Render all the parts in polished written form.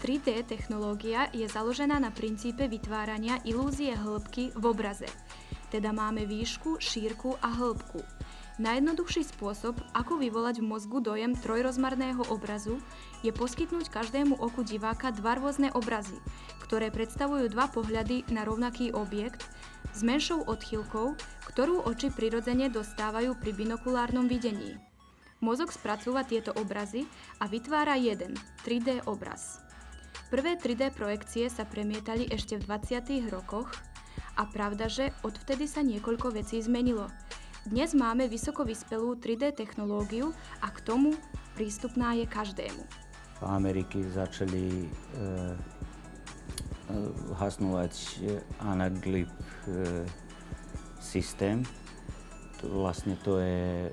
3D technológia je založená na princípe vytvárania ilúzie hĺbky v obraze. Teda máme výšku, šírku a hĺbku. Najjednoduchší spôsob, ako vyvolať v mozgu dojem trojrozmerného obrazu, je poskytnúť každému oku diváka dva rôzne obrazy, ktoré predstavujú dva pohľady na rovnaký objekt s menšou odchýlkou, ktorú oči prirodzene dostávajú pri binokulárnom videní. Mozog spracúva tieto obrazy a vytvára jeden 3D obraz. Prvé 3D projekcie sa premietali ešte v 20. rokoch a pravda, že odvtedy sa niekoľko vecí zmenilo. Dnes máme vysoko vyspelú 3D technológiu a k tomu prístupná je každému. V Amerike začali hasnúvať Anaglyph systém. Vlastne to je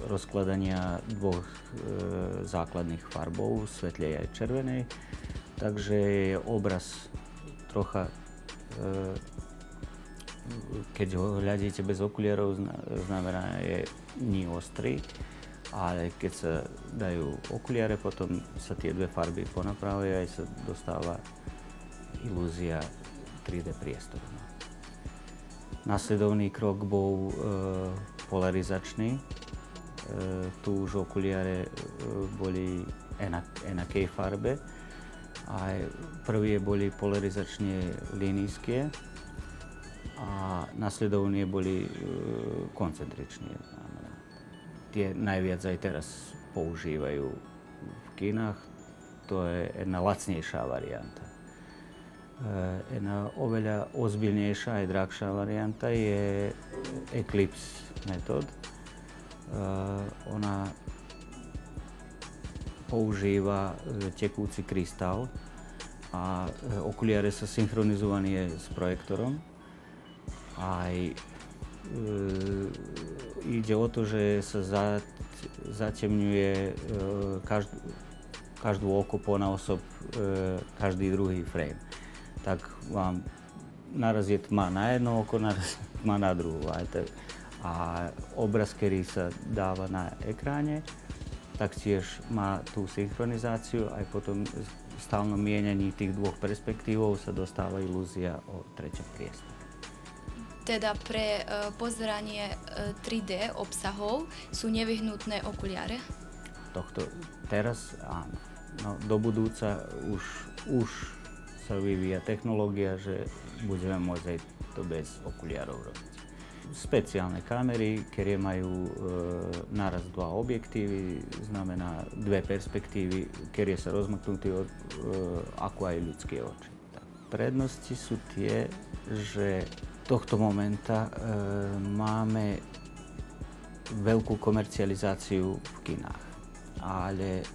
rozkladania dvoch základných farbov, svetlej aj červenej. Takže je obraz trocha, keď ho hľadíte bez okuliarov, znamená, je nie ostrý, ale keď sa dajú okuliare, potom sa tie dve farby ponapravia a aj sa dostáva ilúzia 3D priestoru. Nasledovný krok bol polarizačný. Tu už okuliare boli enakej farbe. A prvé boli polarizačne linijské a nasledovné boli koncentričné. Tie najviac aj teraz používajú v kinách. To je jedna lacnejšia varianta. Jedna oveľa ozbiljnejšia aj drahšia varianta je Eclipse metód. Ona používa tekúci krystál a okuliare sú synchronizované s projektorom. Aj ide o to, že sa zatemňuje každú oko ponaosob každý druhý frame. Tak vám naraz je tma na jedno oko, naraz tma na druhú. A obraz, ktorý sa dáva na ekráne, taktiež má tú synchronizáciu, aj potom v stálnom mienianí tých dvoch perspektívov sa dostáva ilúzia o treťom priestore. Teda pre pozeranie 3D obsahov sú nevyhnutné okuliare? Teraz áno. No, do budúca už sa vyvíja technológia, že budeme môcť aj to bez okuliarov robiť. Špeciálne kamery, ktoré majú naraz dva objektívy, znamená dve perspektívy, ktoré sa rozmknutí ako aj ľudské oči. Prednosti sú tie, že tohto momenta máme veľkú komercializáciu v kinách, ale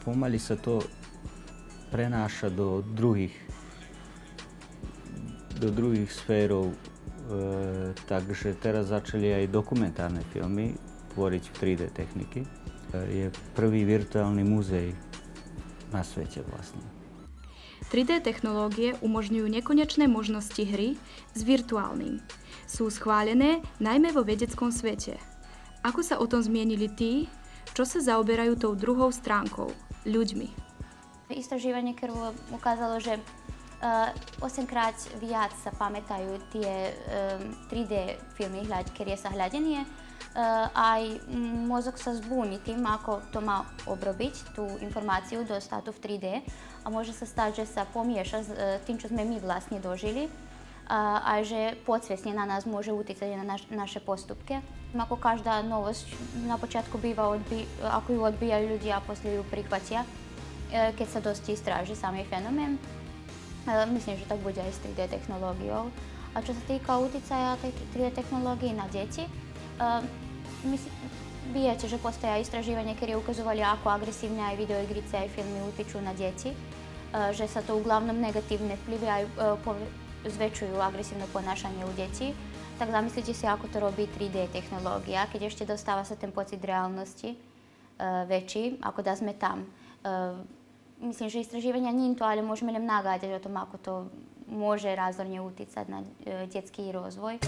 pomaly sa to prenáša do druhých sférov. Takže teraz začali aj dokumentárne filmy tvoriť v 3D techniky. Je prvý virtuálny muzej na svete vlastne. 3D technológie umožňujú nekonečné možnosti hry s virtuálnym. Sú schválené najmä vo vedeckom svete. Ako sa o tom zmienili tí, čo sa zaoberajú tou druhou stránkou, ľuďmi? Istraživanje ktoré ukázalo, že 8-krát viac sa pamätajú tie 3D filmy, ktoré sa hľadenie. Aj mozog sa zbúni tým, ako to má obrobiť, tú informáciu dostať v 3D. A môže sa stať, že sa pomieša s tým, čo sme my vlastne dožili. A že podsvesne na nás môže uticať na naše postupky. Ako každá novosť na počiatku býva, ako ju odbijajú ľudia a posle ju prihvatia, keď sa dosť stráži samý fenomén. Myslím, že tak bude aj s 3D technológiou. A čo sa týka uticaja 3D technológií na deti, viete, že postoja istraživania, ktoré ukazovali, ako agresívne aj videoigrice, aj filmy utičú na deti, že sa to uglavnom negatívne vplyvy aj zväčšujú agresívne ponášanie u detí. Tak zamyslite si, ako to robí 3D technológia, keď ešte dostáva sa ten pocit reálnosti väčší, ako da sme tam. Myslím, že istraživanja nie to, ali môžeme len nagađati o tom, ako to može razornje uticati na djetski rozvoj.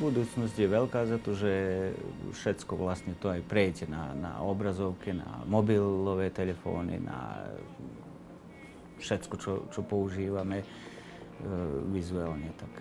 budúcnosť je veľká za to, že všetko vlastne to aj prejde na obrazovke, na mobilové telefóny, na všetko, čo používame vizuálne. Tak.